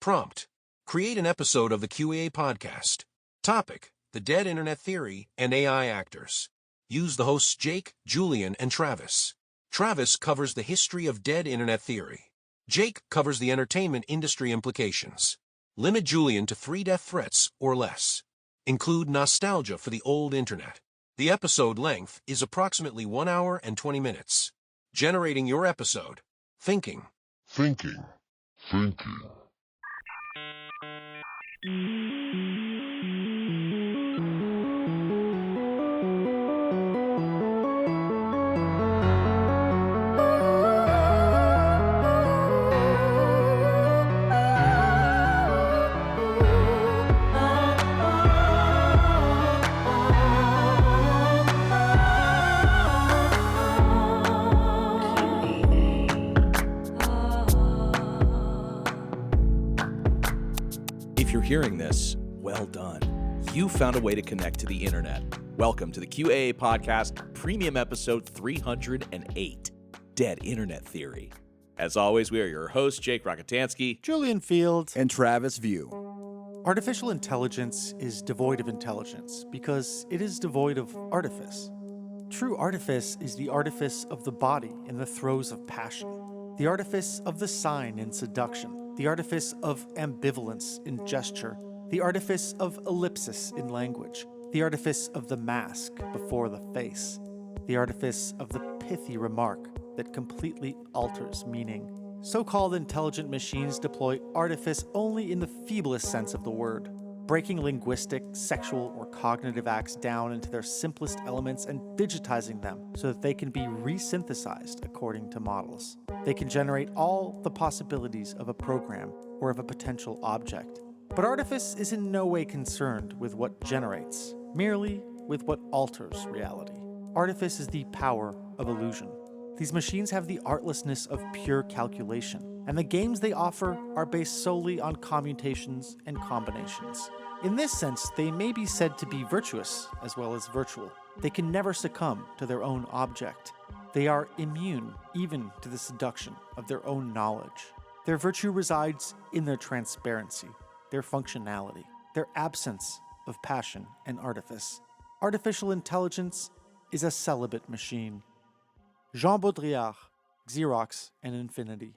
Prompt: create an episode of the QA podcast. Topic: the dead internet theory and AI actors. Use the hosts Jake, Julian, and Travis. Travis covers the history of dead internet theory. Jake covers the entertainment industry implications. Limit Julian to 3 death threats or less. Include nostalgia for the old internet. The episode length is approximately 1 hour and 20 minutes. Generating your episode. Thinking. If you're hearing this, well done. You found a way to connect to the internet. Welcome to the QAA Podcast Premium Episode 308, Dead Internet Theory. As always, we are your hosts, Jake Rockatansky, Julian Field, and Travis View. Artificial intelligence is devoid of intelligence because it is devoid of artifice. True artifice is the artifice of the body in the throes of passion, the artifice of the sign in seduction, the artifice of ambivalence in gesture, the artifice of ellipsis in language, the artifice of the mask before the face, the artifice of the pithy remark that completely alters meaning. So-called intelligent machines deploy artifice only in the feeblest sense of the word, breaking linguistic, sexual, or cognitive acts down into their simplest elements and digitizing them so that they can be resynthesized according to models. They can generate all the possibilities of a program or of a potential object. But artifice is in no way concerned with what generates, merely with what alters reality. Artifice is the power of illusion. These machines have the artlessness of pure calculation, and the games they offer are based solely on commutations and combinations. In this sense, they may be said to be virtuous as well as virtual. They can never succumb to their own object. They are immune even to the seduction of their own knowledge. Their virtue resides in their transparency, their functionality, their absence of passion and artifice. Artificial intelligence is a celibate machine. Jean Baudrillard, Xerox, and Infinity.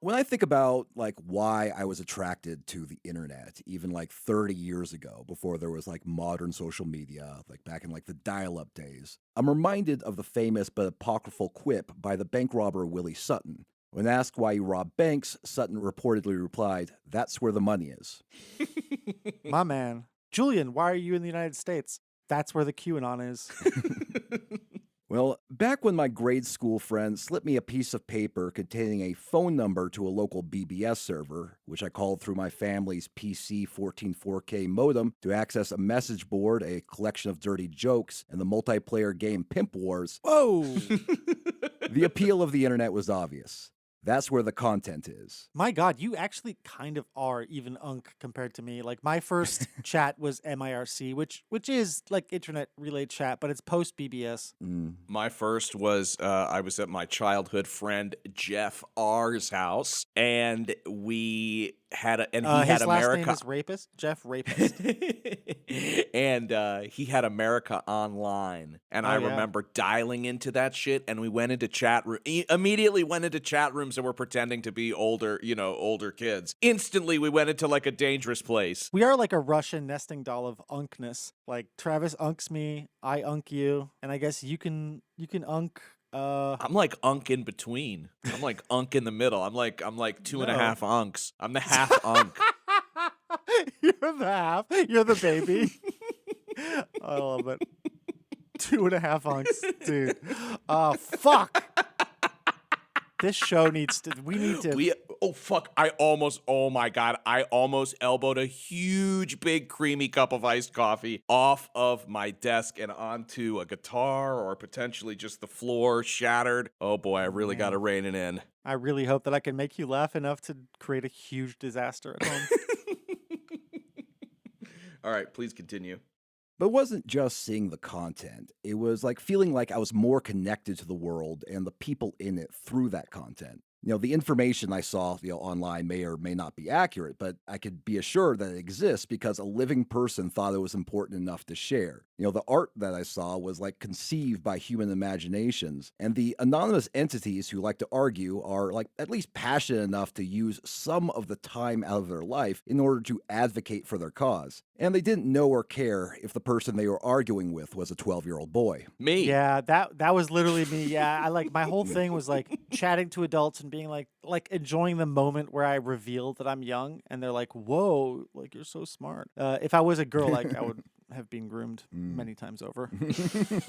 When I think about why I was attracted to the internet, even 30 years ago, before there was modern social media, back in the dial-up days, I'm reminded of the famous but apocryphal quip by the bank robber Willie Sutton. When asked why he robbed banks, Sutton reportedly replied, "That's where the money is." My man. Julian, why are you in the United States? That's where the QAnon is. Well, back when my grade school friend slipped me a piece of paper containing a phone number to a local BBS server, which I called through my family's PC 144K modem to access a message board, a collection of dirty jokes, and the multiplayer game Pimp Wars, Whoa! the appeal of the internet was obvious. That's where the content is. My God, you actually kind of are even unk compared to me. My first chat was MIRC, which is internet relay chat, but it's post BBS. My first was, I was at my childhood friend Jeff R's house, and we had he had his America. Last name is Rapist? Jeff Rapist. And he had America Online, and I remember dialing into that shit, and we went into chat room. Immediately went into chat rooms and were pretending to be older kids. Instantly, we went into a dangerous place. We are like a Russian nesting doll of unkness. Travis unks me, I unk you, and I guess you can unk. I'm unk in between. I'm unk in the middle. I'm like 2.5 unks. I'm the half unk. You're the half. You're the baby. I love it. 2.5 unks, dude. Fuck. This show needs to. We need to. Oh my God. I almost elbowed a huge, big, creamy cup of iced coffee off of my desk and onto a guitar or potentially just the floor, shattered. Oh boy, I really got to rein it in. I really hope that I can make you laugh enough to create a huge disaster at home. All right, please continue. But it wasn't just seeing the content. It was feeling like I was more connected to the world and the people in it through that content. The information I saw, online may or may not be accurate, but I could be assured that it exists because a living person thought it was important enough to share. The art that I saw was like conceived by human imaginations, and the anonymous entities who like to argue are like at least passionate enough to use some of the time out of their life in order to advocate for their cause. And they didn't know or care if the person they were arguing with was a 12-year-old boy. Me. Yeah, that was literally me. Yeah, I like my whole thing was like chatting to adults and being like enjoying the moment where I reveal that I'm young, and they're like, "Whoa, like you're so smart." If I was a girl, like I would have been groomed many times over. It's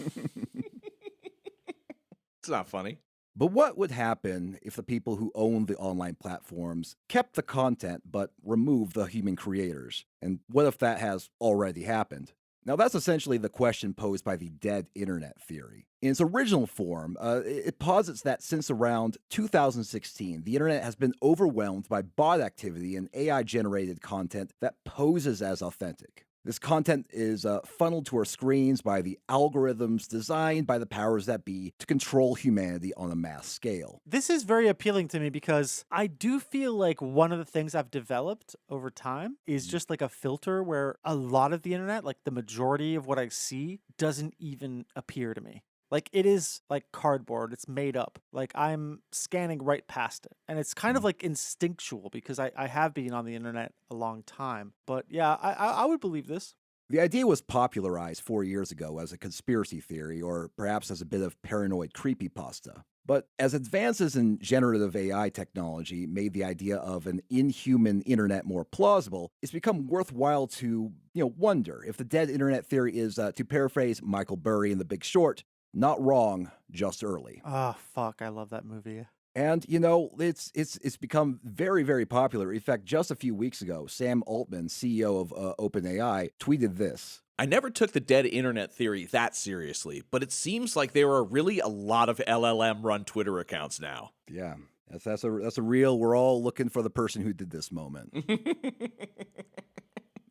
not funny. But what would happen if the people who own the online platforms kept the content but removed the human creators? And what if that has already happened? Now, that's essentially the question posed by the dead internet theory. In its original form, it posits that since around 2016, the internet has been overwhelmed by bot activity and AI-generated content that poses as authentic. This content is funneled to our screens by the algorithms designed by the powers that be to control humanity on a mass scale. This is very appealing to me because I do feel like one of the things I've developed over time is just like a filter where a lot of the internet, like the majority of what I see, doesn't even appear to me. Like, it is like cardboard. It's made up. Like, I'm scanning right past it. And it's kind of like instinctual because I have been on the internet a long time. But yeah, I would believe this. The idea was popularized 4 years ago as a conspiracy theory, or perhaps as a bit of paranoid creepypasta. But as advances in generative AI technology made the idea of an inhuman internet more plausible, it's become worthwhile to, wonder if the dead internet theory is, to paraphrase Michael Burry in The Big Short, not wrong, just early. Oh, fuck. I love that movie. And, it's become very, very popular. In fact, just a few weeks ago, Sam Altman, CEO of OpenAI, tweeted this. I never took the dead internet theory that seriously, but it seems like there are really a lot of LLM-run Twitter accounts now. Yeah, that's a real, we're all looking for the person who did this moment.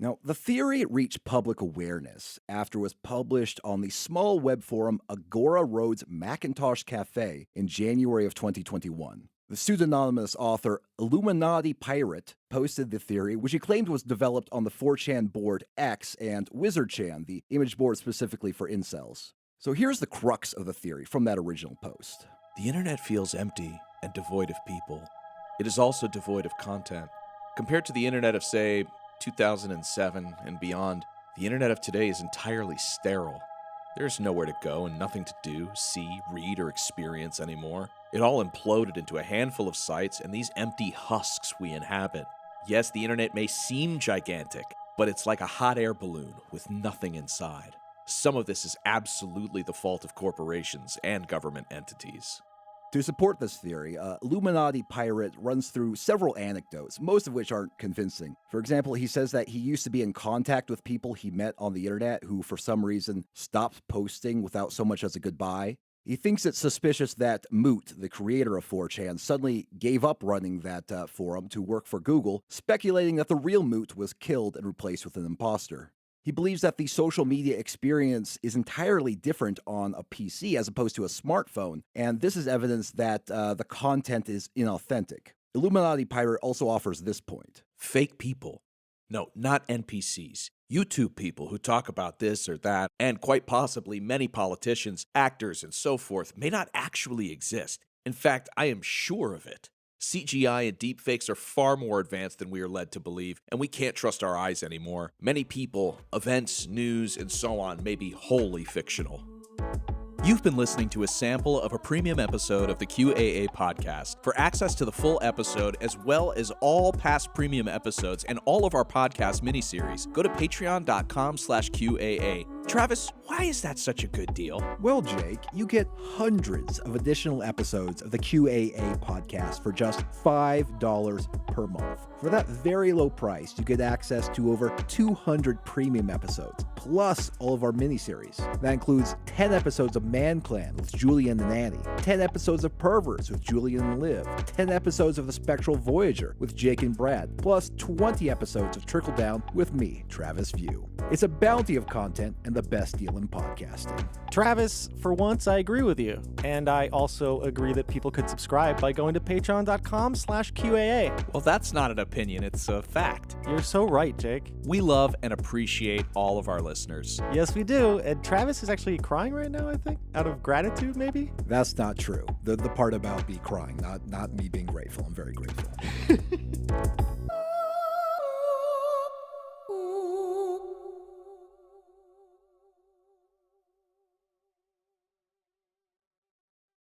Now, the theory reached public awareness after it was published on the small web forum Agora Road's Macintosh Café in January of 2021. The pseudonymous author IlluminatiPirate posted the theory, which he claimed was developed on the 4chan board X and Wizardchan, the image board specifically for incels. So here's the crux of the theory from that original post. The internet feels empty and devoid of people. It is also devoid of content. Compared to the internet of, say, 2007 and beyond, the internet of today is entirely sterile. There's nowhere to go and nothing to do, see, read, or experience anymore. It all imploded into a handful of sites and these empty husks we inhabit. Yes, the internet may seem gigantic, but it's like a hot air balloon with nothing inside. Some of this is absolutely the fault of corporations and government entities. To support this theory, IlluminatiPirate runs through several anecdotes, most of which aren't convincing. For example, he says that he used to be in contact with people he met on the internet who, for some reason, stopped posting without so much as a goodbye. He thinks it's suspicious that Moot, the creator of 4chan, suddenly gave up running that forum to work for Google, speculating that the real Moot was killed and replaced with an imposter. He believes that the social media experience is entirely different on a PC as opposed to a smartphone, and this is evidence that the content is inauthentic. IlluminatiPirate also offers this point. Fake people. No, not NPCs. YouTube people who talk about this or that, and quite possibly many politicians, actors, and so forth may not actually exist. In fact, I am sure of it. CGI and deepfakes are far more advanced than we are led to believe, and we can't trust our eyes anymore. Many people, events, news, and so on may be wholly fictional. You've been listening to a sample of a premium episode of the QAA podcast. For access to the full episode, as well as all past premium episodes and all of our podcast miniseries, go to patreon.com/QAA. Travis, why is that such a good deal? Well, Jake, you get hundreds of additional episodes of the QAA podcast for just $5 per month. For that very low price, you get access to over 200 premium episodes, plus all of our miniseries. That includes 10 episodes of Man Clan with Julian and Annie, 10 episodes of Perverts with Julian and Liv, 10 episodes of The Spectral Voyager with Jake and Brad, plus 20 episodes of Trickle Down with me, Travis View. It's a bounty of content, and the the best deal in podcasting. Travis, for once, I agree with you. And I also agree that people could subscribe by going to patreon.com/QAA. Well, that's not an opinion, it's a fact. You're so right, Jake. We love and appreciate all of our listeners. Yes, we do. And Travis is actually crying right now, I think, out of gratitude, maybe? That's not true. The part about me crying, not me being grateful. I'm very grateful.